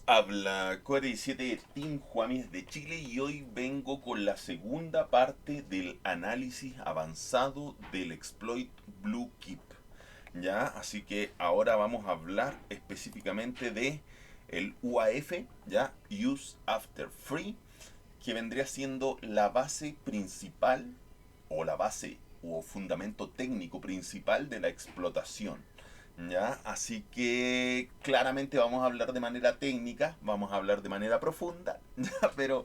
Habla Core 17 Team Juamis de Chile y hoy vengo con la segunda parte del análisis avanzado del exploit Blue Keep. Ya, así que ahora vamos a hablar específicamente de el UAF, ya, Use After Free, que vendría siendo la base principal o la base o fundamento técnico principal de la explotación. ¿Ya? Así que claramente vamos a hablar de manera técnica, vamos a hablar de manera profunda, ¿ya? Pero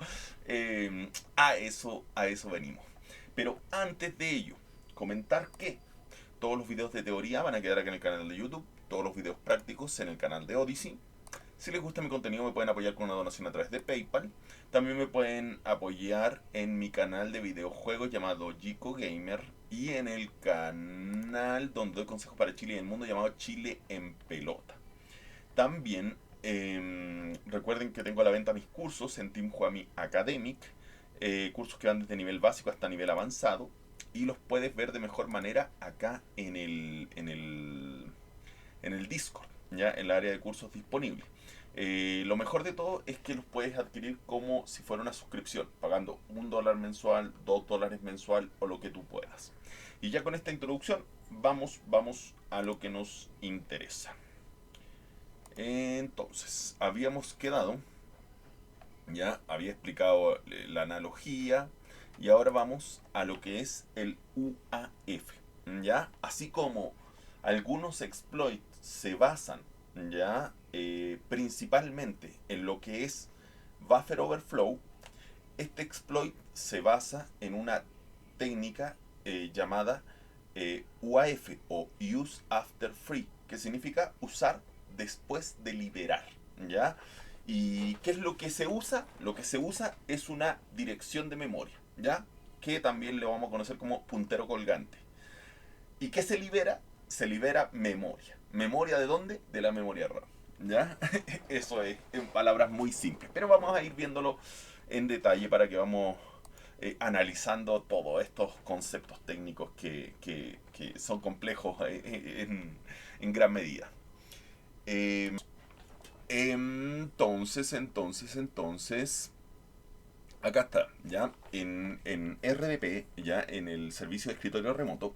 a eso venimos. Pero antes de ello, comentar que todos los videos de teoría van a quedar acá en el canal de YouTube, todos los videos prácticos en el canal de Odyssey. Si les gusta mi contenido me pueden apoyar con una donación a través de PayPal. También me pueden apoyar en mi canal de videojuegos llamado Gico Gamer y en el canal donde doy consejos para Chile y el mundo llamado Chile en Pelota. También recuerden que tengo a la venta mis cursos en Team Huami Academic, cursos que van desde nivel básico hasta nivel avanzado y los puedes ver de mejor manera acá en el Discord, ya en el área de cursos disponible. Lo mejor de todo es que los puedes adquirir como si fuera una suscripción, pagando $1 mensual, $2 mensual o lo que tú puedas. Y ya con esta introducción, vamos a lo que nos interesa. Entonces, habíamos quedado, ya había explicado la analogía, y ahora vamos a lo que es el UAF. ¿Ya? Así como algunos exploits se basan ya principalmente en lo que es buffer overflow, este exploit se basa en una técnica llamada UAF o Use After Free, que significa usar después de liberar. ¿Ya? ¿Y qué es lo que se usa? Lo que se usa es una dirección de memoria, ¿ya? Que también le vamos a conocer como puntero colgante. ¿Y qué se libera? Se libera memoria. ¿Memoria de dónde? De la memoria RAM. ¿Ya? Eso es en palabras muy simples. Pero vamos a ir viéndolo en detalle para que vamos analizando todos estos conceptos técnicos que son complejos en gran medida. Eh, entonces, acá está, ya en RDP, ya en el servicio de escritorio remoto,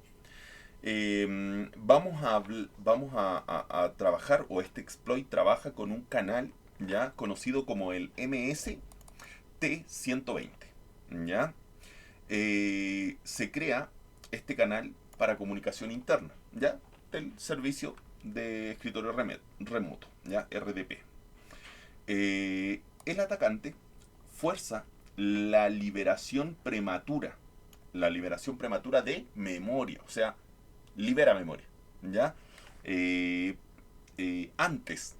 vamos a trabajar, o este exploit trabaja con un canal ya conocido como el MST120. ¿Ya? Se crea este canal para comunicación interna, ¿ya? Del servicio de escritorio remoto, ¿ya? RDP. El atacante fuerza la liberación prematura de memoria, o sea, libera memoria, ¿ya? Eh, antes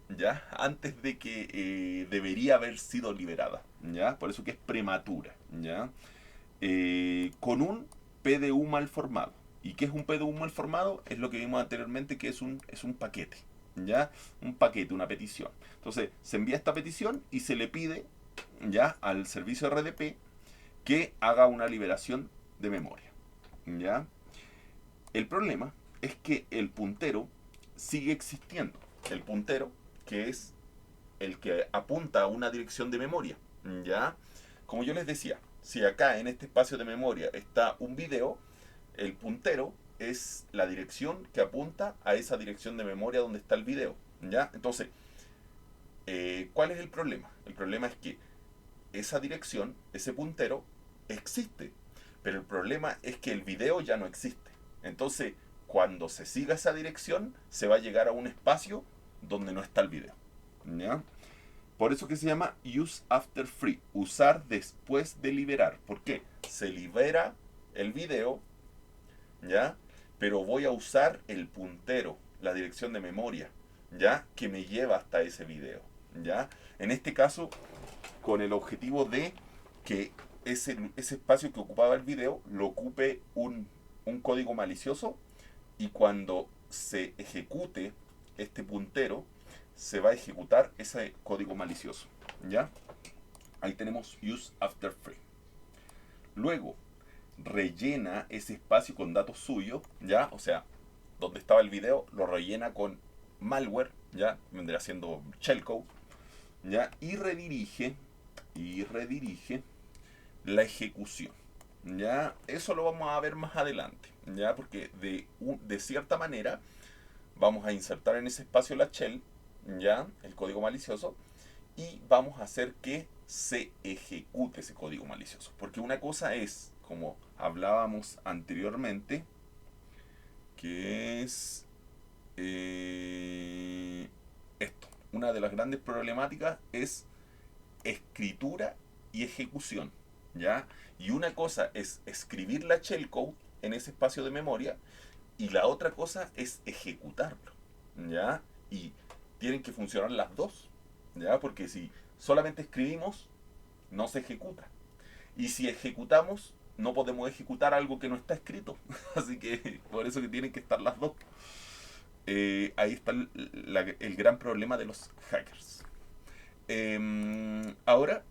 de que debería haber sido liberada, ¿ya? Por eso que es prematura, ¿ya? Con un PDU mal formado. ¿Y qué es un PDU mal formado? Es lo que vimos anteriormente, que es un paquete, ¿ya? Un paquete, una petición. Entonces, se envía esta petición y se le pide, ¿ya? Al servicio RDP que haga una liberación de memoria, ¿ya? El problema es que el puntero sigue existiendo. El puntero, que es el que apunta a una dirección de memoria, ¿ya? Como yo les decía, si acá en este espacio de memoria está un video, el puntero es la dirección que apunta a esa dirección de memoria donde está el video, ¿ya? Entonces, ¿cuál es el problema? El problema es que esa dirección, ese puntero, existe, pero el problema es que el video ya no existe. Entonces, cuando se siga esa dirección, se va a llegar a un espacio donde no está el video, ¿ya? Por eso que se llama use after free, usar después de liberar. ¿Por qué? Se libera el video, ¿ya? Pero voy a usar el puntero, la dirección de memoria, ¿ya? Que me lleva hasta ese video, ¿ya? En este caso, con el objetivo de que ese espacio que ocupaba el video lo ocupe un código malicioso, y cuando se ejecute este puntero se va a ejecutar ese código malicioso, ¿ya? Ahí tenemos use after free. Luego rellena ese espacio con datos suyos, ¿ya? O sea, donde estaba el video lo rellena con malware, ¿ya? Vendría siendo shellcode, ¿ya? Y redirige la ejecución. ¿Ya? Eso lo vamos a ver más adelante, ¿ya? Porque de cierta manera vamos a insertar en ese espacio la shell, ¿ya? El código malicioso, y vamos a hacer que se ejecute ese código malicioso. Porque una cosa es, como hablábamos anteriormente, que es esto. Una de las grandes problemáticas es escritura y ejecución, ¿ya? Y una cosa es escribir la shellcode en ese espacio de memoria y la otra cosa es ejecutarlo, ¿ya? Y tienen que funcionar las dos, ¿ya? Porque si solamente escribimos, no se ejecuta. Y si ejecutamos, no podemos ejecutar algo que no está escrito. Así que por eso que tienen que estar las dos. Ahí está el gran problema de los hackers. Ahora,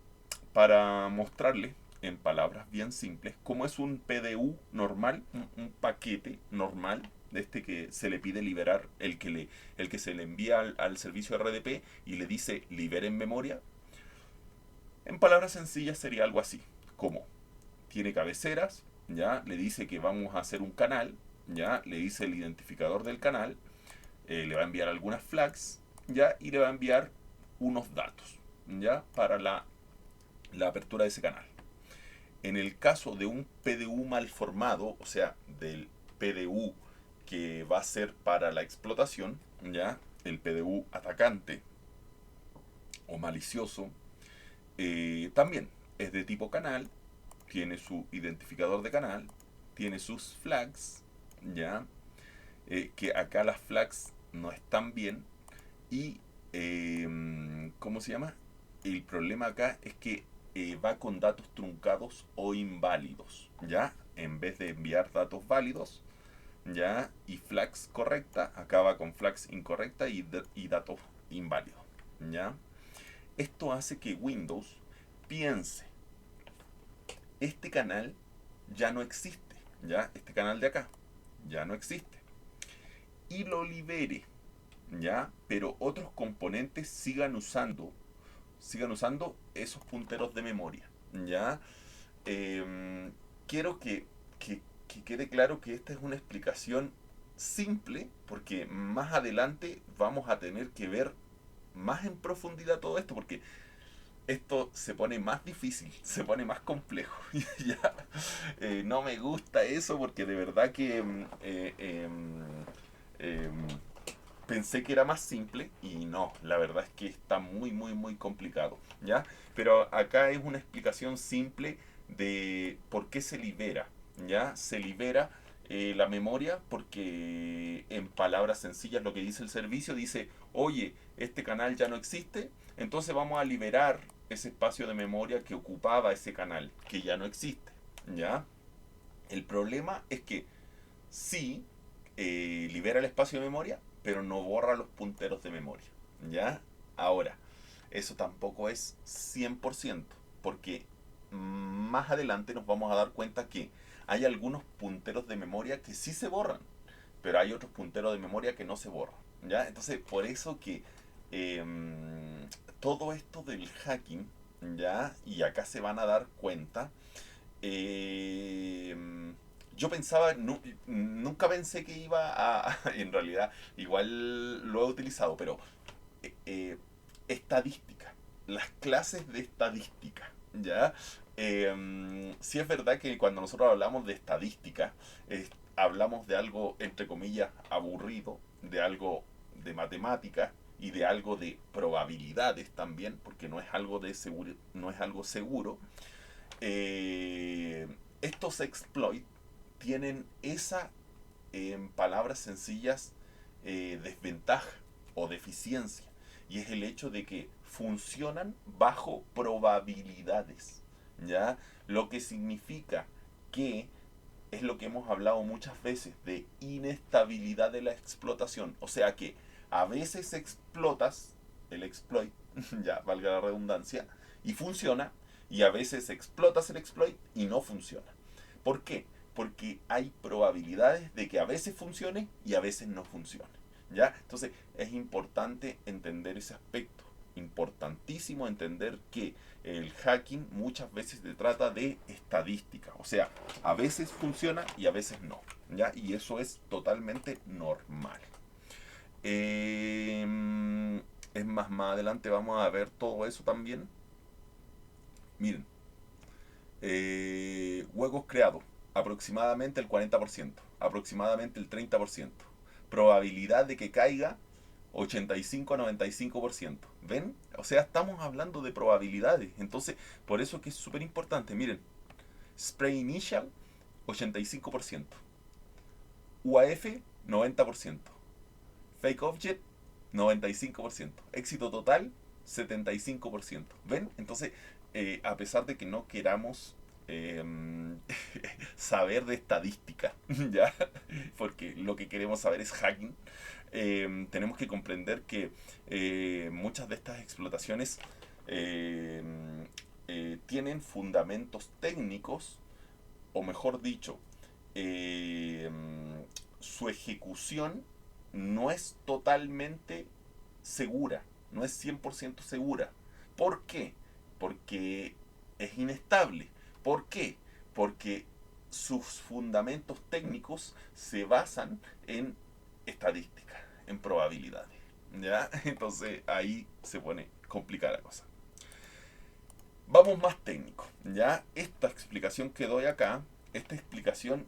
para mostrarles en palabras bien simples cómo es un PDU normal, un paquete normal de este que se le pide liberar, el que se le envía al servicio RDP y le dice libere en memoria. En palabras sencillas sería algo así, como tiene cabeceras, ya le dice que vamos a hacer un canal, ya le dice el identificador del canal, le va a enviar algunas flags, ya, y le va a enviar unos datos, ya, para la apertura de ese canal. En el caso de un PDU mal formado, o sea, del PDU que va a ser para la explotación, ya, el PDU atacante o malicioso, también es de tipo canal, tiene su identificador de canal, tiene sus flags, ya, que acá las flags no están bien y, ¿cómo se llama? El problema acá es que va con datos truncados o inválidos, ¿ya? En vez de enviar datos válidos, ¿ya? Y flags correcta, acá va con flags incorrecta y datos inválidos, ¿ya? Esto hace que Windows piense, este canal ya no existe, ¿ya? Este canal de acá ya no existe. Y lo libere, ¿ya? Pero otros componentes sigan usando esos punteros de memoria, ¿ya? Quiero que quede claro que esta es una explicación simple, porque más adelante vamos a tener que ver más en profundidad todo esto, porque esto se pone más difícil, se pone más complejo. Ya, no me gusta eso porque de verdad que em, pensé que era más simple y no, la verdad es que está muy, muy, muy complicado, ¿ya? Pero acá es una explicación simple de por qué se libera, ¿ya? Se libera la memoria porque en palabras sencillas lo que dice el servicio dice, oye, este canal ya no existe, entonces vamos a liberar ese espacio de memoria que ocupaba ese canal, que ya no existe, ¿ya? El problema es que sí, libera el espacio de memoria, pero no borra los punteros de memoria, ¿ya? Ahora, eso tampoco es 100%, porque más adelante nos vamos a dar cuenta que hay algunos punteros de memoria que sí se borran, pero hay otros punteros de memoria que no se borran, ¿ya? Entonces, por eso que todo esto del hacking, ¿ya? Y acá se van a dar cuenta, eh, yo pensaba, nunca pensé que iba en realidad, igual lo he utilizado, pero estadística, las clases de estadística, ¿ya? Sí es verdad que cuando nosotros hablamos de estadística, hablamos de algo, entre comillas, aburrido, de algo de matemáticas y de algo de probabilidades también, porque no es algo de seguro, no es algo seguro. Estos exploits tienen esa, en palabras sencillas, desventaja o deficiencia. Y es el hecho de que funcionan bajo probabilidades, ¿ya? Lo que significa que es lo que hemos hablado muchas veces de inestabilidad de la explotación. O sea que a veces explotas el exploit, ya valga la redundancia, y funciona, y a veces explotas el exploit y no funciona. ¿Por qué? Porque hay probabilidades de que a veces funcione y a veces no funcione, ¿ya? Entonces es importante entender ese aspecto, importantísimo entender que el hacking muchas veces se trata de estadística. O sea, a veces funciona y a veces no. ¿Ya? Y eso es totalmente normal. Es más adelante vamos a ver todo eso también. Miren, huecos creados, aproximadamente el 40%, aproximadamente el 30%. Probabilidad de que caiga, 85 a 95%. ¿Ven? O sea, estamos hablando de probabilidades. Entonces, por eso que es súper importante. Miren, spray initial, 85%. UAF, 90%. Fake object, 95%. Éxito total, 75%. ¿Ven? Entonces, a pesar de que no queramos eh, saber de estadística, ¿ya? Porque lo que queremos saber es hacking, tenemos que comprender que muchas de estas explotaciones eh, tienen fundamentos técnicos, o mejor dicho, eh, su ejecución no es totalmente segura, no es 100% segura. ¿Por qué? Porque es inestable. ¿Por qué? Porque sus fundamentos técnicos se basan en estadística, en probabilidades. ¿Ya? Entonces ahí se pone complicada la cosa. Vamos más técnico. ¿Ya? Esta explicación que doy acá, esta explicación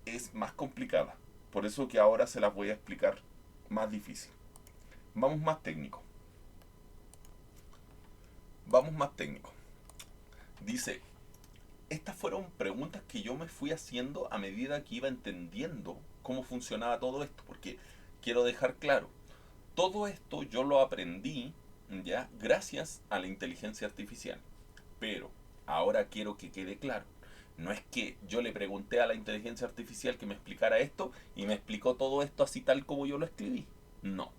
es más complicada. Por eso que ahora se las voy a explicar más difícil. Vamos más técnico. Vamos más técnico. Dice, estas fueron preguntas que yo me fui haciendo a medida que iba entendiendo cómo funcionaba todo esto. Porque quiero dejar claro, todo esto yo lo aprendí ya gracias a la inteligencia artificial. Pero ahora quiero que quede claro. No es que yo le pregunté a la inteligencia artificial que me explicara esto y me explicó todo esto así tal como yo lo escribí. No.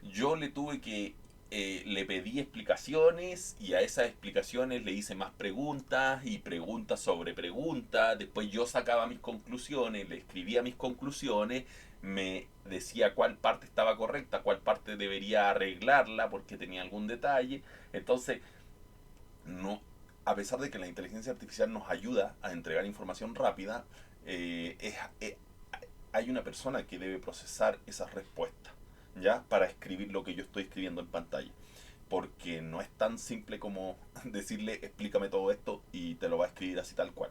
Yo le tuve que le pedí explicaciones y a esas explicaciones le hice más preguntas y preguntas sobre preguntas. Después yo sacaba mis conclusiones, le escribía mis conclusiones, me decía cuál parte estaba correcta, cuál parte debería arreglarla porque tenía algún detalle. Entonces, no, a pesar de que la inteligencia artificial nos ayuda a entregar información rápida, hay una persona que debe procesar esas respuestas, ¿ya? Para escribir lo que yo estoy escribiendo en pantalla. Porque no es tan simple como decirle explícame todo esto y te lo va a escribir así tal cual,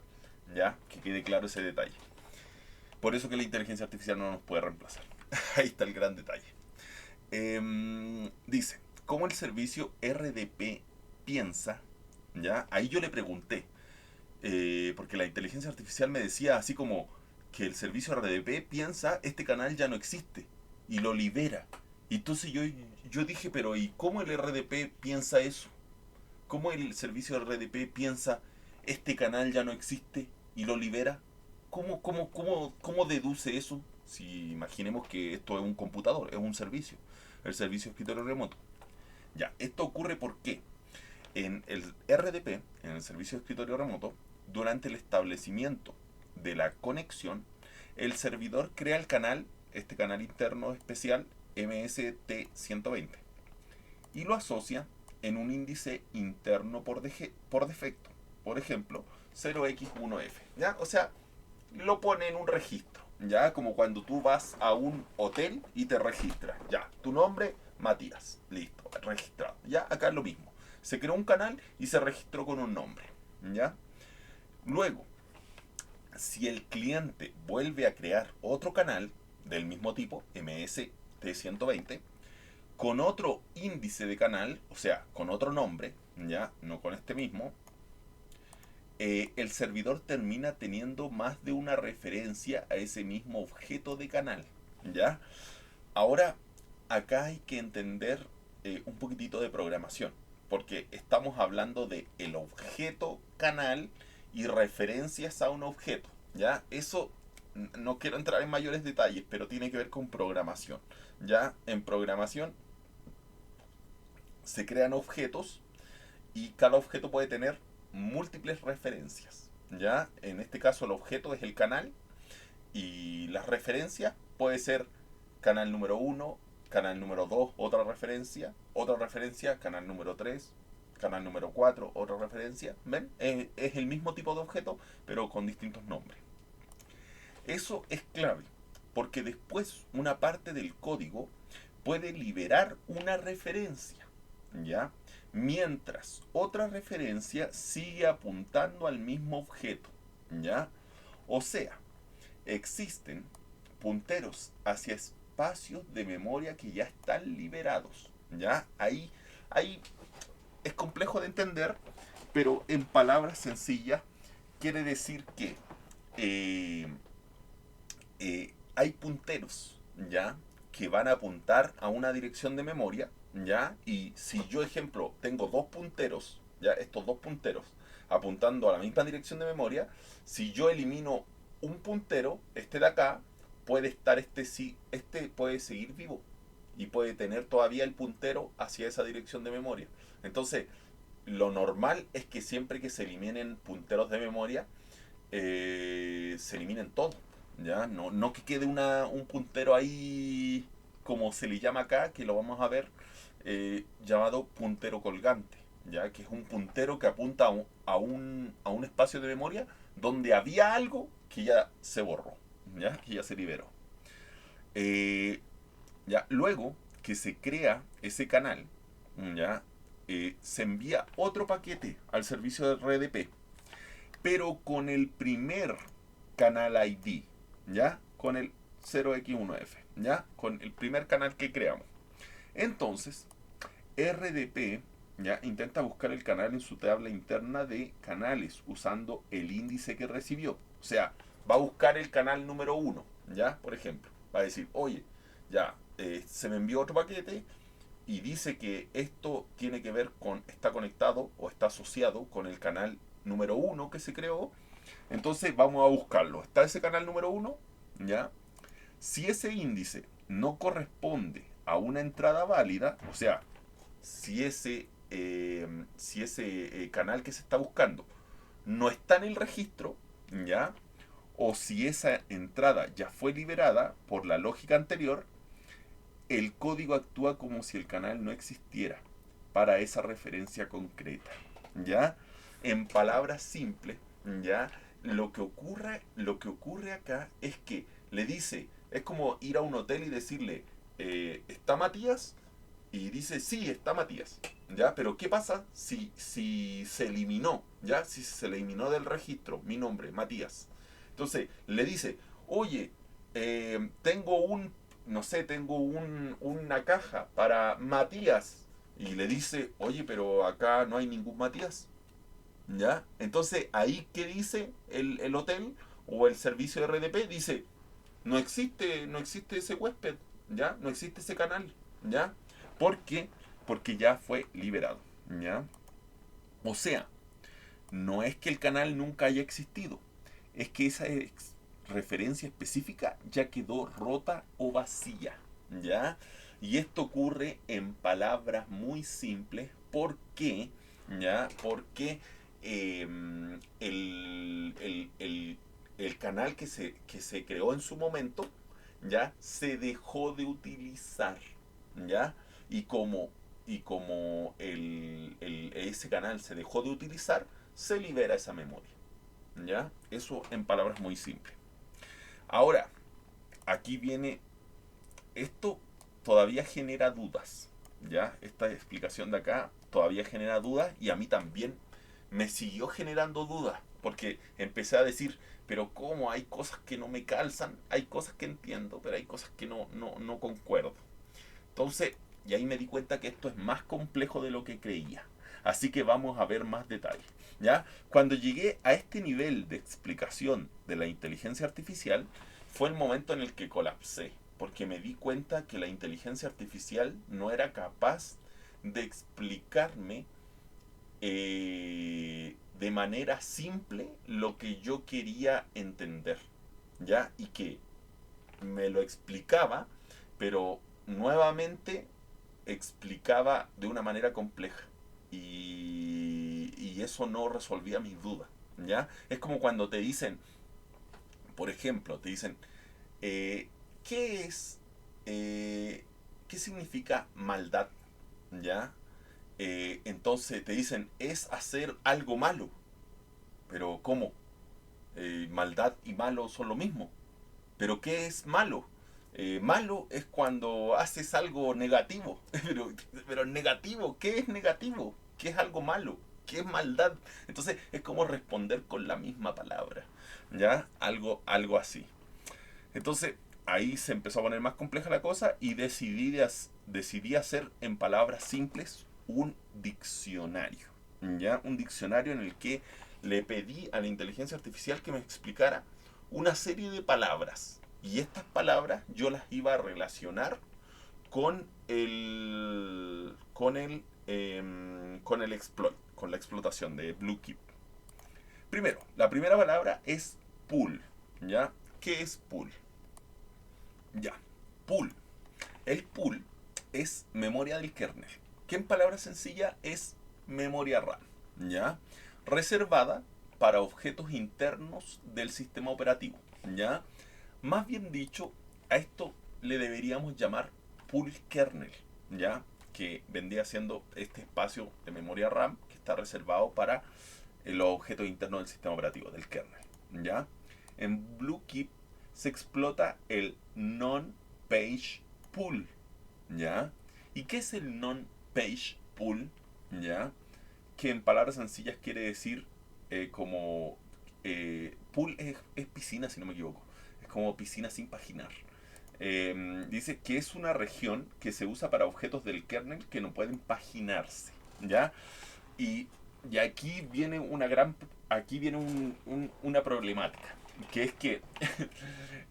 ¿ya? Que quede claro ese detalle. Por eso que la inteligencia artificial no nos puede reemplazar. Ahí está el gran detalle. Dice, ¿cómo el servicio RDP piensa? ¿Ya? Ahí yo le pregunté, porque la inteligencia artificial me decía así como que el servicio RDP piensa este canal ya no existe y lo libera. Y entonces yo dije, pero ¿y cómo el RDP piensa eso? ¿Cómo el servicio RDP piensa este canal ya no existe y lo libera? ¿Cómo deduce eso? Si imaginemos que esto es un computador, es un servicio, el servicio de escritorio remoto. Ya, esto ocurre porque en el RDP, en el servicio de escritorio remoto, durante el establecimiento de la conexión, el servidor crea el canal, este canal interno especial MST120, y lo asocia en un índice interno por defecto, por ejemplo 0x1f, ¿ya? O sea, lo pone en un registro, ¿ya? Como cuando tú vas a un hotel y te registras, ya, tu nombre, Matías, listo, registrado, ya, acá es lo mismo. Se creó un canal y se registró con un nombre, ¿ya? Luego, si el cliente vuelve a crear otro canal del mismo tipo, MST120, con otro índice de canal, o sea, con otro nombre, ya, no con este mismo, el servidor termina teniendo más de una referencia a ese mismo objeto de canal, ¿ya? Ahora, acá hay que entender un poquitito de programación, porque estamos hablando de el objeto canal y referencias a un objeto, ¿ya? Eso no quiero entrar en mayores detalles, pero tiene que ver con programación, ¿ya? En programación se crean objetos y cada objeto puede tener múltiples referencias, ¿ya? En este caso el objeto es el canal y las referencias puede ser canal número 1, canal número 2, otra referencia, otra referencia, canal número 3, canal número 4, otra referencia. ¿Ven? Es el mismo tipo de objeto, pero con distintos nombres. Eso es clave, porque después una parte del código puede liberar una referencia, ¿ya? Mientras otra referencia sigue apuntando al mismo objeto, ¿ya? O sea, existen punteros hacia espacios de memoria que ya están liberados, ¿ya? Ahí es complejo de entender, pero en palabras sencillas quiere decir que eh, hay punteros, ¿ya? Que van a apuntar a una dirección de memoria, ¿ya? Y si yo, ejemplo, tengo dos punteros, ¿ya? Estos dos punteros apuntando a la misma dirección de memoria, si yo elimino un puntero, este de acá, puede estar este puede seguir vivo y puede tener todavía el puntero hacia esa dirección de memoria. Entonces, lo normal es que siempre que se eliminen punteros de memoria, se eliminen todos, ¿ya? No que quede un puntero ahí, como se le llama acá, que lo vamos a ver, llamado puntero colgante, ¿ya? Que es un puntero que apunta a un espacio de memoria donde había algo que ya se borró, ¿ya? Que ya se liberó. Eh, ¿Ya? Luego que se crea ese canal, ¿ya? Se envía otro paquete al servicio de RDP, pero con el primer canal ID, ¿ya? Con el 0x1f, ¿ya? Con el primer canal que creamos. Entonces, RDP, ¿ya? Intenta buscar el canal en su tabla interna de canales usando el índice que recibió. O sea, va a buscar el canal número 1, ¿ya? Por ejemplo, va a decir, oye, ya, se me envió otro paquete y dice que esto tiene que ver con, está conectado o está asociado con el canal número 1 que se creó. Entonces vamos a buscarlo. Está ese canal número 1, ¿ya? Si ese índice no corresponde a una entrada válida, o sea, si ese canal que se está buscando no está en el registro, ¿ya? O si esa entrada ya fue liberada por la lógica anterior, el código actúa como si el canal no existiera para esa referencia concreta, ¿ya? En palabras simples, ¿ya? Lo que ocurre acá es que le dice, es como ir a un hotel y decirle, ¿está Matías? Y dice, sí, está Matías, ¿ya? Pero ¿qué pasa si se eliminó, ¿ya? Si se eliminó del registro mi nombre, Matías. Entonces le dice, oye, tengo un, no sé, tengo una caja para Matías. Y le dice, oye, pero acá no hay ningún Matías, ¿ya? Entonces ahí, ¿qué dice el hotel o el servicio de RDP? Dice, no existe ese huésped, ¿ya? No existe ese canal, ¿ya? ¿Por qué? Porque ya fue liberado, ¿ya? O sea, no es que el canal nunca haya existido, es que esa referencia específica ya quedó rota o vacía, ¿ya? Y esto ocurre en palabras muy simples. ¿Por qué? ¿Ya? Porque el canal que se creó en su momento ya se dejó de utilizar, ¿ya? Y como, ese canal se dejó de utilizar, se libera esa memoria, ¿ya? Eso en palabras muy simples. Ahora, aquí viene, esto todavía genera dudas, ¿ya? Esta explicación de acá todavía genera dudas y a mí también me siguió generando dudas, porque empecé a decir, pero ¿cómo? Hay cosas que no me calzan, hay cosas que entiendo, pero hay cosas que no concuerdo. Entonces, y ahí me di cuenta que esto es más complejo de lo que creía. Así que vamos a ver más detalles. ¿Ya? Cuando llegué a este nivel de explicación de la inteligencia artificial, fue el momento en el que colapsé, porque me di cuenta que la inteligencia artificial no era capaz de explicarme de manera simple lo que yo quería entender, ¿ya? Y que me lo explicaba, pero nuevamente explicaba de una manera compleja. Y eso no resolvía mis dudas, ¿ya? Es como cuando te dicen, por ejemplo, te dicen, eh, ¿qué es, qué significa maldad? ¿ya? Entonces te dicen, es hacer algo malo. Pero ¿cómo? Maldad y malo son lo mismo. ¿Pero qué es malo? Malo es cuando haces algo negativo. Pero negativo, ¿qué es negativo? ¿Qué es algo malo? ¿Qué es maldad? Entonces es como responder con la misma palabra. ¿Ya? Algo así. Entonces ahí se empezó a poner más compleja la cosa y decidí hacer en palabras simples un diccionario. ¿Ya? Un diccionario en el que le pedí a la inteligencia artificial que me explicara una serie de palabras. Y estas palabras yo las iba a relacionar con el exploit, con la explotación de BlueKeep. Primero, la primera palabra es pool. ¿Ya? ¿Qué es pool? Ya, pool. El pool es memoria del kernel, que en palabras sencillas es memoria RAM, ¿ya? Reservada para objetos internos del sistema operativo, ¿ya? Más bien dicho, a esto le deberíamos llamar pool kernel, ¿ya? Que vendría siendo este espacio de memoria RAM que está reservado para los objetos internos del sistema operativo, del kernel, ¿ya? En BlueKeep se explota el non-page pool, ¿ya? ¿Y qué es el non-page pool? ¿Ya? Que en palabras sencillas quiere decir como... pool es piscina, si no me equivoco. Es como piscina sin paginar. Dice que es una región que se usa para objetos del kernel que no pueden paginarse, ¿ya? Y, y aquí viene una problemática, que es que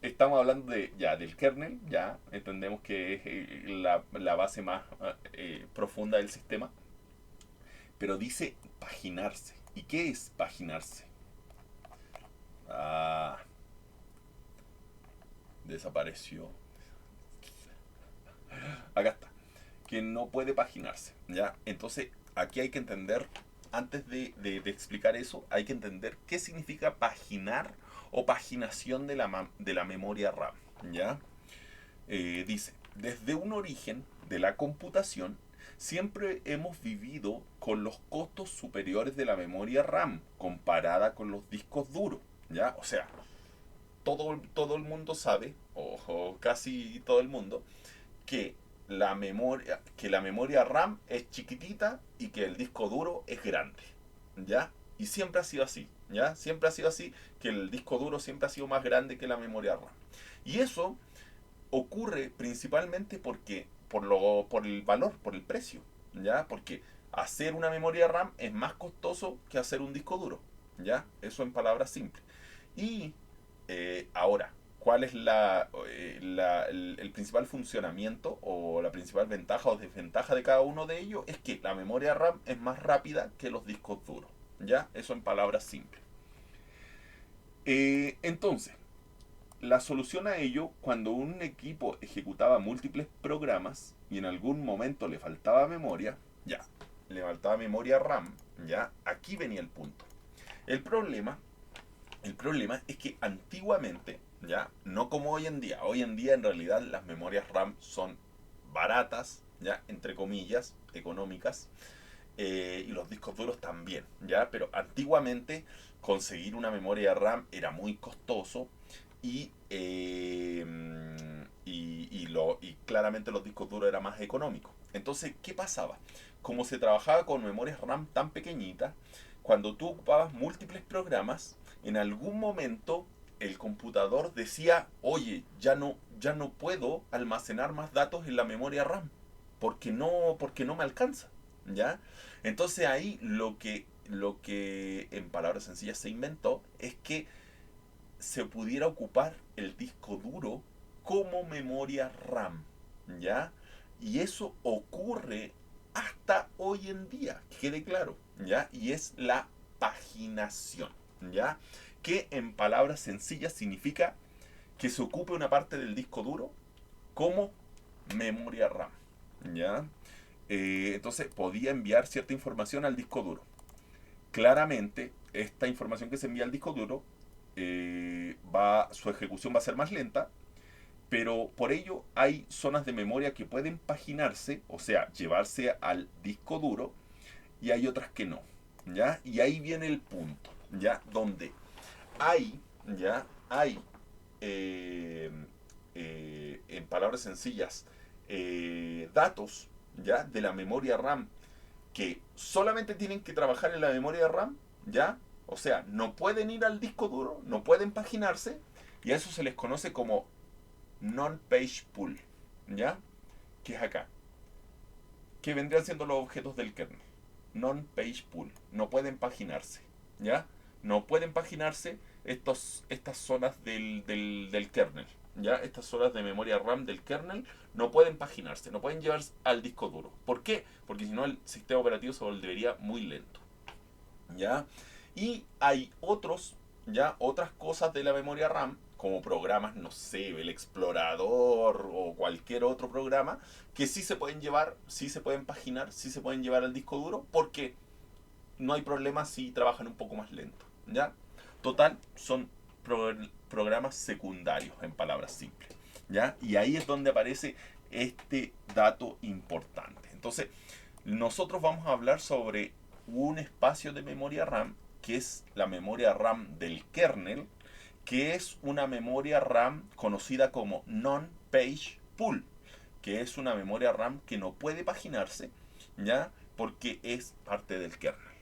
estamos hablando del kernel, ya entendemos que es la base más profunda del sistema, pero dice paginarse. ¿Y qué es paginarse? Ah, desapareció. Acá está. Que no puede paginarse, ¿ya? Entonces, aquí hay que entender, antes de explicar eso, hay que entender qué significa paginar o paginación de la memoria RAM, ¿ya? Dice, desde un origen de la computación, siempre hemos vivido con los costos superiores de la memoria RAM comparada con los discos duros, ¿ya? O sea, todo el mundo sabe, o casi todo el mundo, que la memoria RAM es chiquitita y que el disco duro es grande, ¿ya? Y siempre ha sido así, ¿ya? Siempre ha sido así, que el disco duro siempre ha sido más grande que la memoria RAM. Y eso ocurre principalmente por el valor, por el precio, ¿ya? Porque hacer una memoria RAM es más costoso que hacer un disco duro, ¿ya? Eso en palabras simples. Y ahora, ¿cuál es el principal funcionamiento o la principal ventaja o desventaja de cada uno de ellos? Es que la memoria RAM es más rápida que los discos duros, ¿ya? Eso en palabras simples. Entonces, la solución a ello, cuando un equipo ejecutaba múltiples programas y en algún momento le faltaba memoria, ya, le faltaba memoria RAM, ya, aquí venía el punto. El problema, el problema es que antiguamente, ya, no como hoy en día en realidad las memorias RAM son baratas, ya, entre comillas, económicas, y los discos duros también, ya, pero antiguamente conseguir una memoria RAM era muy costoso y claramente los discos duros eran más económicos. Entonces, ¿qué pasaba? Como se trabajaba con memorias RAM tan pequeñitas, cuando tú ocupabas múltiples programas, en algún momento el computador decía, oye, ya no puedo almacenar más datos en la memoria RAM, porque no me alcanza, ¿ya? Entonces ahí lo que en palabras sencillas se inventó es que se pudiera ocupar el disco duro como memoria RAM, ¿ya? Y eso ocurre hasta hoy en día, que quede claro, ¿ya? Y es la paginación, ¿ya? Que en palabras sencillas significa que se ocupe una parte del disco duro como memoria RAM, ¿ya? Entonces podía enviar cierta información al disco duro. Claramente, esta información que se envía al disco duro su ejecución va a ser más lenta Pero por ello hay zonas de memoria que pueden paginarse, o sea, llevarse al disco duro, y hay otras que no, ¿ya? Y ahí viene el punto, ¿ya? Donde hay, ¿ya? Hay, eh, en palabras sencillas, datos, ¿ya? De la memoria RAM que solamente tienen que trabajar en la memoria RAM, ¿ya? O sea, no pueden ir al disco duro, no pueden paginarse, y a eso se les conoce como non-page pool, ¿ya? Que es acá, que vendrían siendo los objetos del kernel. Non-page pool, no pueden paginarse, ¿ya? No pueden paginarse estas zonas del kernel, ¿ya? Estas zonas de memoria RAM del kernel no pueden paginarse, no pueden llevarse al disco duro. ¿Por qué? Porque si no el sistema operativo se volvería muy lento, ¿ya? Y hay otras cosas de la memoria RAM, como programas, no sé, el explorador o cualquier otro programa, que sí se pueden llevar, sí se pueden paginar, sí se pueden llevar al disco duro, porque no hay problema si trabajan un poco más lento, ¿ya? Total, son programas secundarios, en palabras simples, ¿ya? Y ahí es donde aparece este dato importante. Entonces, nosotros vamos a hablar sobre un espacio de memoria RAM, que es la memoria RAM del kernel, que es una memoria RAM conocida como non-page pool, que es una memoria RAM que no puede paginarse, ¿ya? Porque es parte del kernel,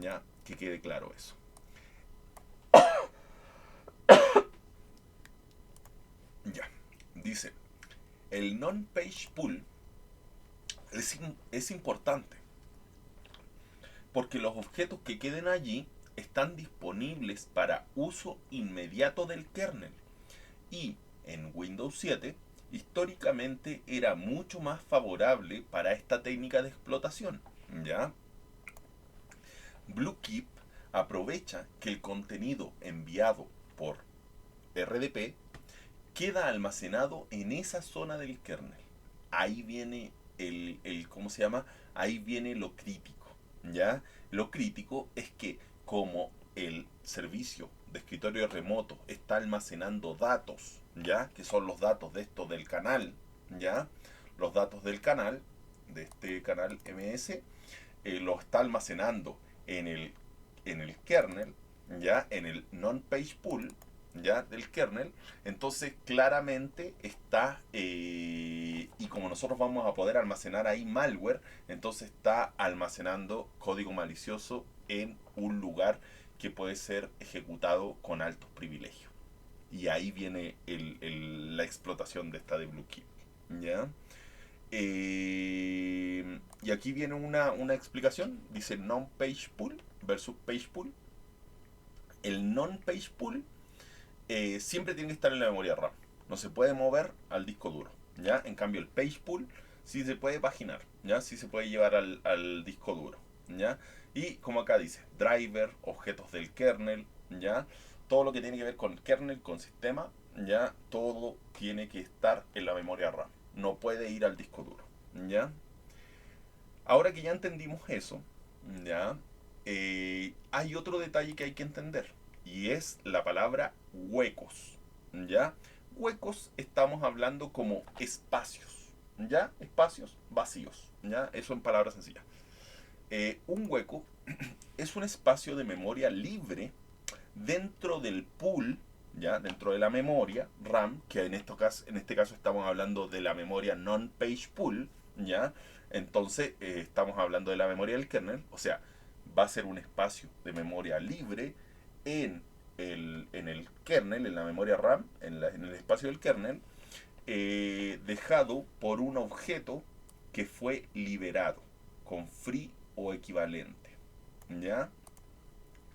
¿ya? Que quede claro eso. Ya, dice, el non-page pool es importante porque los objetos que queden allí están disponibles para uso inmediato del kernel. Y en Windows 7, históricamente era mucho más favorable para esta técnica de explotación, ¿ya? BlueKeep aprovecha que el contenido enviado por RDP queda almacenado en esa zona del kernel. Ahí viene ¿cómo se llama? Ahí viene lo crítico, ¿ya? Lo crítico es que como el servicio de escritorio remoto está almacenando datos, ¿ya? Que son los datos de esto del canal, ¿ya? Los datos del canal, de este canal MS, lo está almacenando en el kernel, ¿ya? En el non-page pool, ¿ya? Del kernel. Entonces claramente está, y como nosotros vamos a poder almacenar ahí malware, entonces está almacenando código malicioso en un lugar que puede ser ejecutado con altos privilegios. Y ahí viene la explotación de esta de BlueKeep, ¿ya? Y aquí viene una explicación. Dice non-page pool versus page pool. El non-page pool siempre tiene que estar en la memoria RAM. No se puede mover al disco duro, ¿ya? En cambio el page pool sí se puede paginar, ¿ya? Sí se puede llevar al disco duro, ¿ya? Y como acá dice, driver, objetos del kernel, ¿ya? Todo lo que tiene que ver con kernel, con sistema, ¿ya? Todo tiene que estar en la memoria RAM. No puede ir al disco duro, ¿ya? Ahora que ya entendimos eso, ¿ya? Hay otro detalle que hay que entender y es la palabra huecos, ¿ya? Huecos estamos hablando como espacios, ¿ya? Espacios vacíos, ¿ya? Eso en palabras sencillas. Un hueco es un espacio de memoria libre dentro del pool, ¿ya? Dentro de la memoria RAM, que en este caso estamos hablando de la memoria non-page pool, ¿ya? Entonces estamos hablando de la memoria del kernel, o sea, va a ser un espacio de memoria libre en el kernel, en la memoria RAM, en el espacio del kernel, dejado por un objeto que fue liberado con free o equivalente, ¿ya?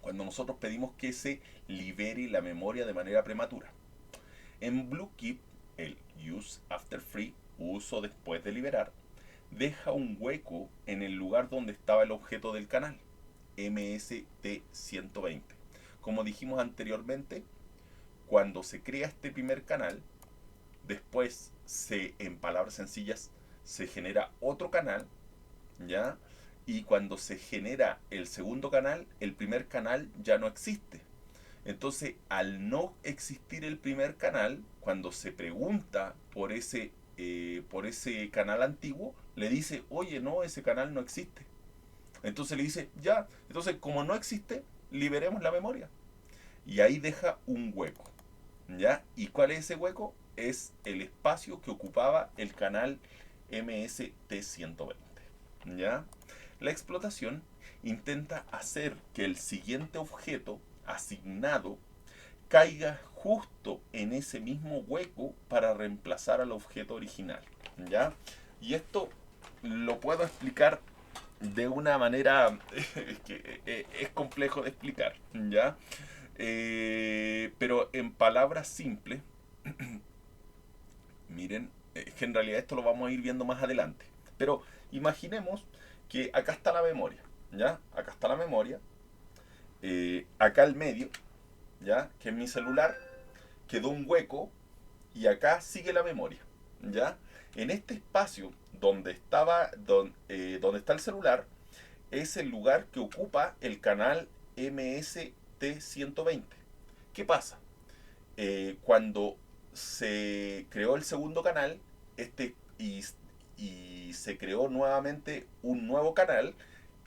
Cuando nosotros pedimos que se libere la memoria de manera prematura. En BlueKeep, el use after free, uso después de liberar, deja un hueco en el lugar donde estaba el objeto del canal, MST120. Como dijimos anteriormente, cuando se crea este primer canal, después en palabras sencillas, se genera otro canal, ¿ya? Y cuando se genera el segundo canal, el primer canal ya no existe. Entonces, al no existir el primer canal, cuando se pregunta por ese canal antiguo, le dice, oye, no, ese canal no existe. Entonces le dice, ya, entonces como no existe, liberemos la memoria. Y ahí deja un hueco. ¿Ya? ¿Y cuál es ese hueco? Es el espacio que ocupaba el canal MST120. ¿Ya? La explotación intenta hacer que el siguiente objeto asignado caiga justo en ese mismo hueco para reemplazar al objeto original. ¿Ya? Y esto lo puedo explicar de una manera que es complejo de explicar, ¿ya? Pero en palabras simples, miren, es que en realidad esto lo vamos a ir viendo más adelante. Pero imaginemos que acá está la memoria, ¿ya? Acá está la memoria, acá al medio, ¿ya? Que es mi celular, quedó un hueco y acá sigue la memoria, ¿ya? En este espacio donde está el celular, es el lugar que ocupa el canal MST120. ¿Qué pasa? Cuando se creó el segundo canal este, y se creó nuevamente un nuevo canal,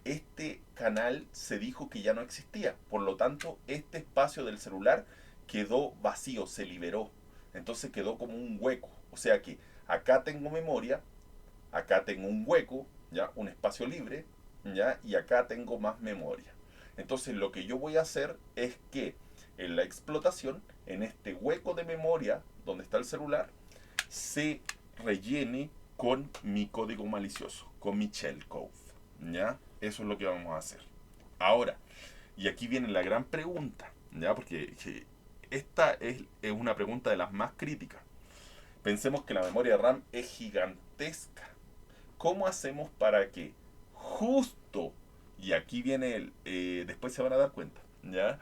este canal se dijo que ya no existía. Por lo tanto, este espacio del celular quedó vacío, se liberó. Entonces quedó como un hueco. O sea que acá tengo memoria, acá tengo un hueco, ya, un espacio libre, ya, y acá tengo más memoria. Entonces lo que yo voy a hacer es que en la explotación, en este hueco de memoria donde está el celular, se rellene con mi código malicioso, con mi shellcode, ¿ya? Eso es lo que vamos a hacer. Ahora, y aquí viene la gran pregunta, ¿ya? Porque esta es una pregunta de las más críticas. Pensemos que la memoria RAM es gigantesca. ¿Cómo hacemos para que justo, y aquí viene después se van a dar cuenta, ¿ya?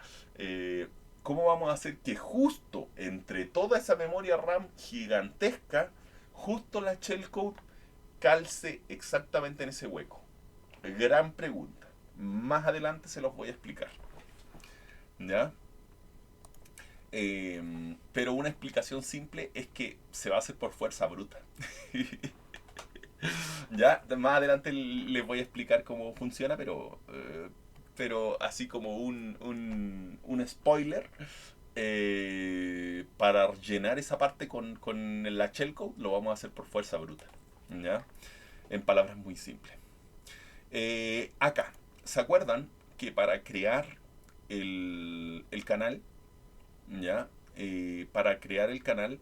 ¿Cómo vamos a hacer que justo entre toda esa memoria RAM gigantesca, justo la shellcode calce exactamente en ese hueco? Gran pregunta. Más adelante se los voy a explicar, ¿ya? Pero una explicación simple es que se va a hacer por fuerza bruta. Ya, más adelante les voy a explicar cómo funciona, pero así como un spoiler, para llenar esa parte con la shellcode lo vamos a hacer por fuerza bruta, ¿ya? En palabras muy simples. Acá, ¿se acuerdan que para crear el canal, ¿ya? Para crear el canal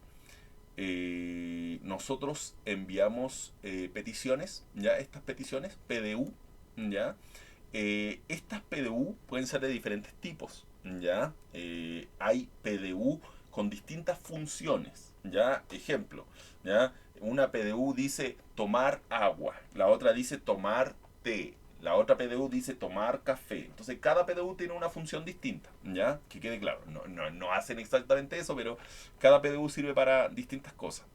nosotros enviamos peticiones, ¿ya? Estas peticiones, PDU, ¿ya? Estas PDU pueden ser de diferentes tipos, ¿ya? Hay PDU con distintas funciones, ¿ya? Ejemplo, ¿ya? Una PDU dice tomar agua, la otra dice tomar té, la otra PDU dice tomar café. Entonces cada PDU tiene una función distinta, ¿ya? Que quede claro. No hacen exactamente eso, pero cada PDU sirve para distintas cosas.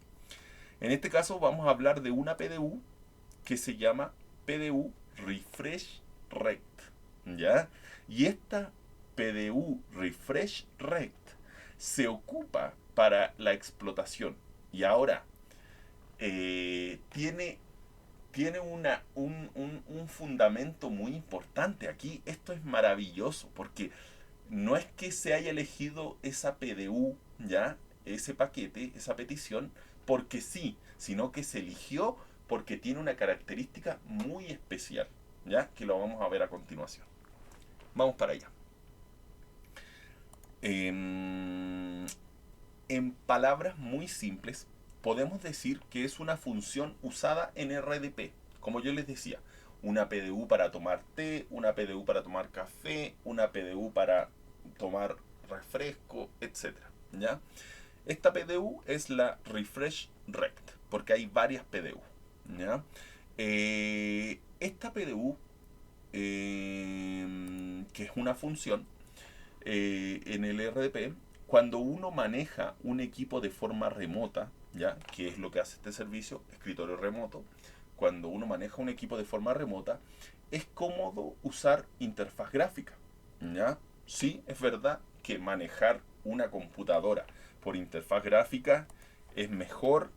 En este caso vamos a hablar de una PDU que se llama PDU Refresh Rect, ¿ya? Y esta PDU Refresh Rect se ocupa para la explotación. Y ahora, tiene un fundamento muy importante. Aquí esto es maravilloso porque no es que se haya elegido esa PDU, ¿ya? Ese paquete, esa petición, porque sí, sino que se eligió porque tiene una característica muy especial, ¿ya? Que lo vamos a ver a continuación. Vamos para allá. En palabras muy simples, podemos decir que es una función usada en RDP. Como yo les decía, una PDU para tomar té, una PDU para tomar café, una PDU para tomar refresco, etc. ¿Ya? Esta PDU es la Refresh Rect, porque hay varias PDU. ¿Ya? Esta PDU, que es una función, en el RDP, cuando uno maneja un equipo de forma remota, ¿ya? Que es lo que hace este servicio, escritorio remoto, cuando uno maneja un equipo de forma remota, es cómodo usar interfaz gráfica, ¿ya? sí es verdad que manejar una computadora por interfaz gráfica es mejor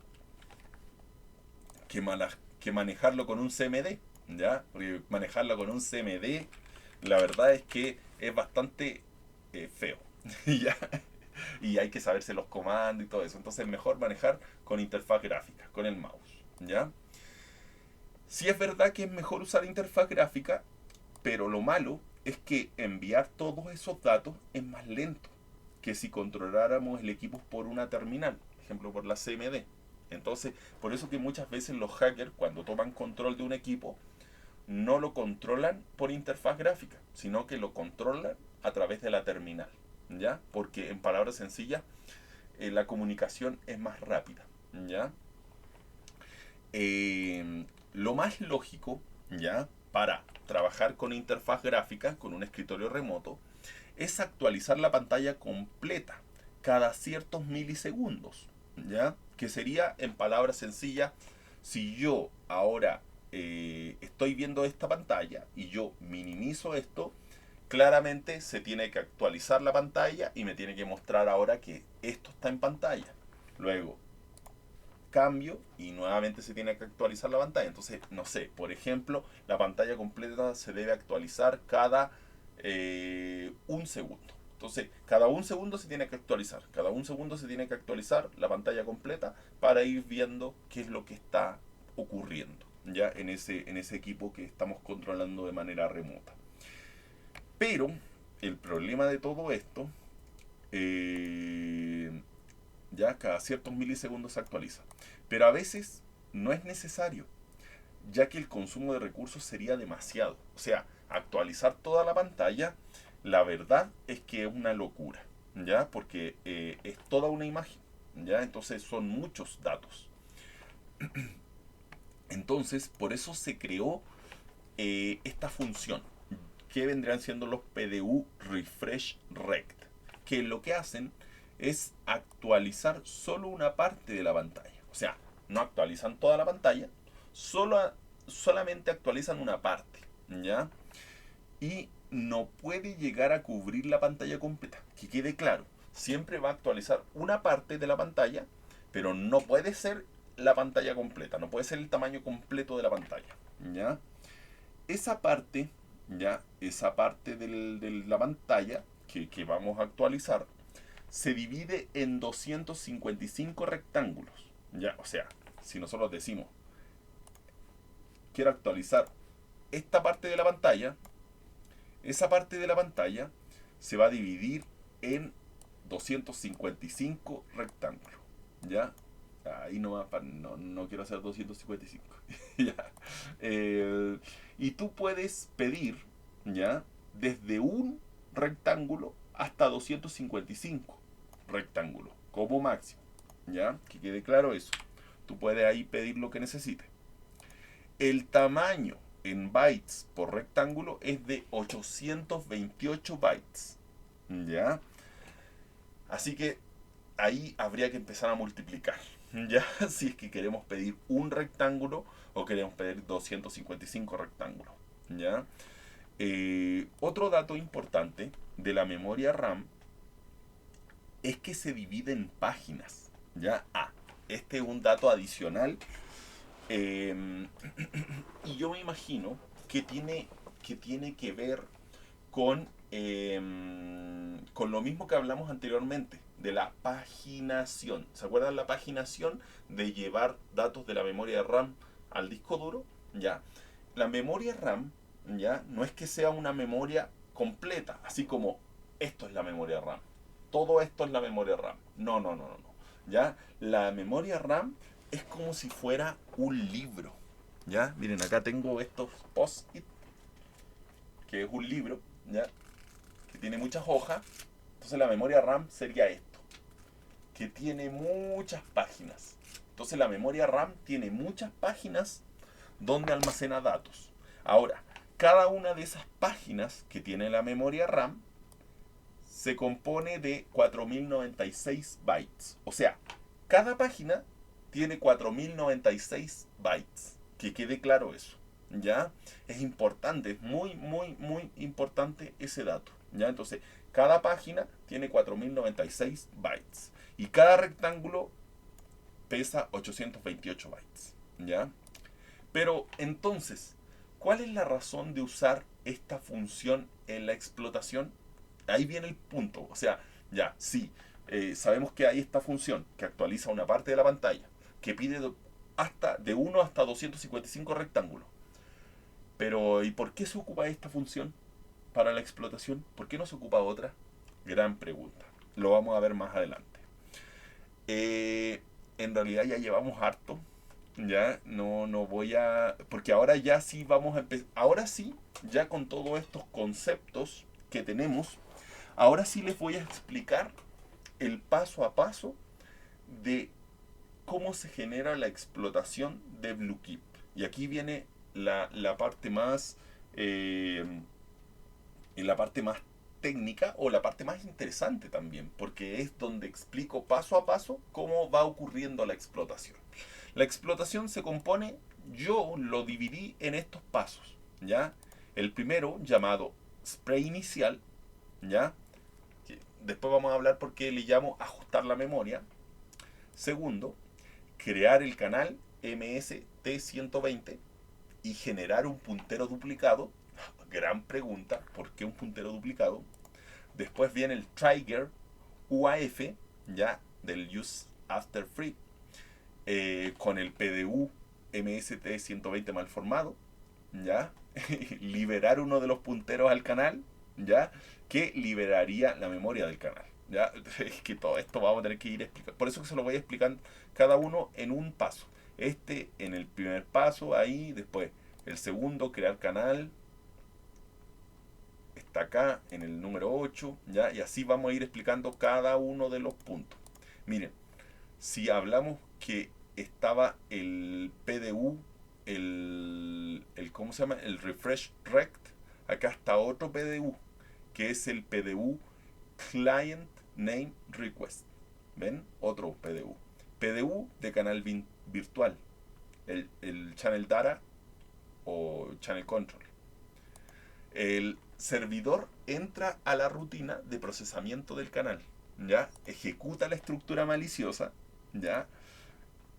que manejarlo con un CMD, ¿ya? Porque manejarlo con un CMD, la verdad es que es bastante feo, ¿ya? Y hay que saberse los comandos y todo eso. Entonces es mejor manejar con interfaz gráfica, con el mouse, ¿ya? Sí es verdad que es mejor usar interfaz gráfica, pero lo malo es que enviar todos esos datos es más lento que si controláramos el equipo por una terminal, por ejemplo por la CMD. Entonces, por eso que muchas veces los hackers, cuando toman control de un equipo, no lo controlan por interfaz gráfica, sino que lo controlan a través de la terminal, ¿ya? Porque en palabras sencillas, la comunicación es más rápida, ¿ya? Lo más lógico, ¿ya? Para trabajar con interfaz gráfica, con un escritorio remoto, es actualizar la pantalla completa cada ciertos milisegundos, ¿ya? Que sería, en palabras sencillas, si yo ahora estoy viendo esta pantalla y yo minimizo esto, claramente se tiene que actualizar la pantalla y me tiene que mostrar ahora que esto está en pantalla. Luego, cambio y nuevamente se tiene que actualizar la pantalla. Entonces, no sé, por ejemplo, la pantalla completa se debe actualizar cada un segundo. Entonces, cada un segundo se tiene que actualizar. Cada un segundo se tiene que actualizar la pantalla completa para ir viendo qué es lo que está ocurriendo ya en ese equipo que estamos controlando de manera remota. Pero el problema de todo esto, ya cada ciertos milisegundos se actualiza. Pero a veces no es necesario, ya que el consumo de recursos sería demasiado. O sea, actualizar toda la pantalla, la verdad es que es una locura, ¿ya? Porque es toda una imagen, ¿ya? Entonces son muchos datos. Entonces, por eso se creó esta función, que vendrían siendo los PDU Refresh Rect, que lo que hacen es actualizar solo una parte de la pantalla. O sea, no actualizan toda la pantalla, solamente actualizan una parte, ¿ya? Y no puede llegar a cubrir la pantalla completa. Que quede claro, siempre va a actualizar una parte de la pantalla, pero no puede ser la pantalla completa, no puede ser el tamaño completo de la pantalla, ¿ya? Esa parte, ya, esa parte de la pantalla que vamos a actualizar, se divide en 255 rectángulos, ya, o sea, si nosotros decimos, quiero actualizar esta parte de la pantalla, esa parte de la pantalla se va a dividir en 255 rectángulos, ya, ahí no, no quiero hacer 255. Ya. Y tú puedes pedir, ¿ya? Desde un rectángulo hasta 255 rectángulos, como máximo, ¿ya? Que quede claro eso. Tú puedes ahí pedir lo que necesites. El tamaño en bytes por rectángulo es de 828 bytes, ¿ya? Así que ahí habría que empezar a multiplicar, ¿ya? Si es que queremos pedir un rectángulo o queremos pedir 255 rectángulos, ¿ya? Otro dato importante de la memoria RAM es que se divide en páginas, ¿ya? Este es un dato adicional y yo me imagino que tiene que ver con lo mismo que hablamos anteriormente, de la paginación. ¿Se acuerdan la paginación de llevar datos de la memoria RAM al disco duro? Ya. La memoria RAM, ya, no es que sea una memoria completa, así como esto es la memoria RAM. Todo esto es la memoria RAM. No, no, no, no, no. Ya, la memoria RAM es como si fuera un libro. Ya, miren, acá tengo estos post-it, que es un libro, ya, que tiene muchas hojas. Entonces la memoria RAM sería esto, que tiene muchas páginas. Entonces la memoria RAM tiene muchas páginas donde almacena datos. Ahora, cada una de esas páginas que tiene la memoria RAM se compone de 4096 bytes. O sea, cada página tiene 4096 bytes. Que quede claro eso. ¿Ya? Es importante, es muy, muy, muy importante ese dato. ¿ya? Entonces, cada página tiene 4096 bytes. Y cada rectángulo pesa 828 bytes, ¿ya? Pero entonces, ¿cuál es la razón de usar esta función en la explotación? Ahí viene el punto. O sea, ya, sí, sabemos que hay esta función que actualiza una parte de la pantalla, que pide hasta de 1 hasta 255 rectángulos. Pero, ¿y por qué se ocupa esta función para la explotación? ¿Por qué no se ocupa otra? Gran pregunta. Lo vamos a ver más adelante. Eh, en realidad ya llevamos harto. Ya, no voy a... Porque ahora ya sí vamos a empezar... Ahora sí, ya con todos estos conceptos que tenemos, ahora sí les voy a explicar el paso a paso de cómo se genera la explotación de BlueKeep. Y aquí viene la parte más... la parte más técnica o la parte más interesante también, porque es donde explico paso a paso cómo va ocurriendo la explotación. La explotación se compone, yo lo dividí en estos pasos, ¿ya? El primero, llamado spray inicial, ¿ya? Después vamos a hablar por qué le llamo ajustar la memoria. Segundo, crear el canal MST120 y generar un puntero duplicado. Gran pregunta, ¿por qué un puntero duplicado? Después viene el trigger UAF, ya, del Use After Free, con el PDU MST120 mal formado, ya, liberar uno de los punteros al canal, ya, que liberaría la memoria del canal. Ya, es que todo esto vamos a tener que ir explicando. Por eso que se lo voy a explicar cada uno en un paso. Este en el primer paso, ahí, después el segundo, crear canal, está acá en el número 8, ¿ya? Y así vamos a ir explicando cada uno de los puntos. Miren, si hablamos que estaba el PDU, ¿cómo se llama? El Refresh Rect, acá está otro PDU, que es el PDU Client Name Request. ¿Ven? Otro PDU. PDU de canal virtual, el Channel Data o Channel Control. El servidor entra a la rutina de procesamiento del canal, ¿ya? Ejecuta la estructura maliciosa, ¿ya?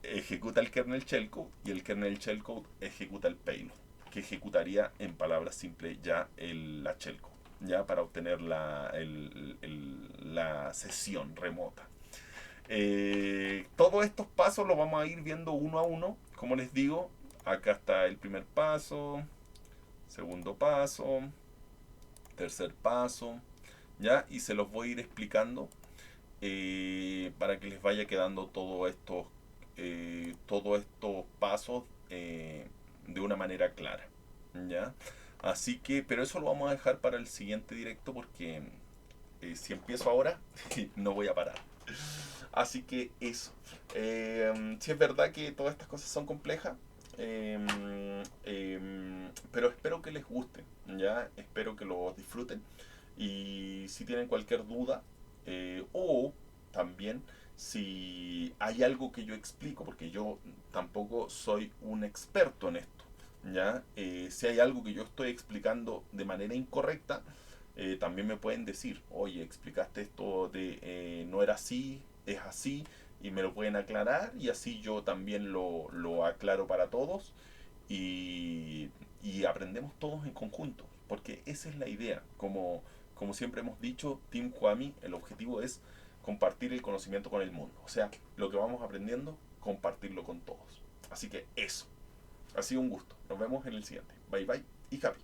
Ejecuta el kernel shellcode y el kernel shellcode ejecuta el payload, que ejecutaría en palabras simples ya la shellcode, ya para obtener la sesión remota. Todos estos pasos los vamos a ir viendo uno a uno. Como les digo, acá está el primer paso, segundo paso, tercer paso, ¿ya? Y se los voy a ir explicando para que les vaya quedando todos estos pasos de una manera clara, ¿ya? Así que, pero eso lo vamos a dejar para el siguiente directo porque si empiezo ahora no voy a parar. Así que eso. Si es verdad que todas estas cosas son complejas, pero espero que les guste, ¿ya? Espero que lo disfruten. Y si tienen cualquier duda, o también si hay algo que yo explico, porque yo tampoco soy un experto en esto, ¿ya? Si hay algo que yo estoy explicando de manera incorrecta, también me pueden decir, oye, explicaste esto no era así, es así, y me lo pueden aclarar, y así yo también lo aclaro para todos, y aprendemos todos en conjunto, porque esa es la idea. Como siempre hemos dicho, Team Juami, el objetivo es compartir el conocimiento con el mundo. O sea, lo que vamos aprendiendo, compartirlo con todos. Así que eso. Ha sido un gusto. Nos vemos en el siguiente. Bye bye y happy.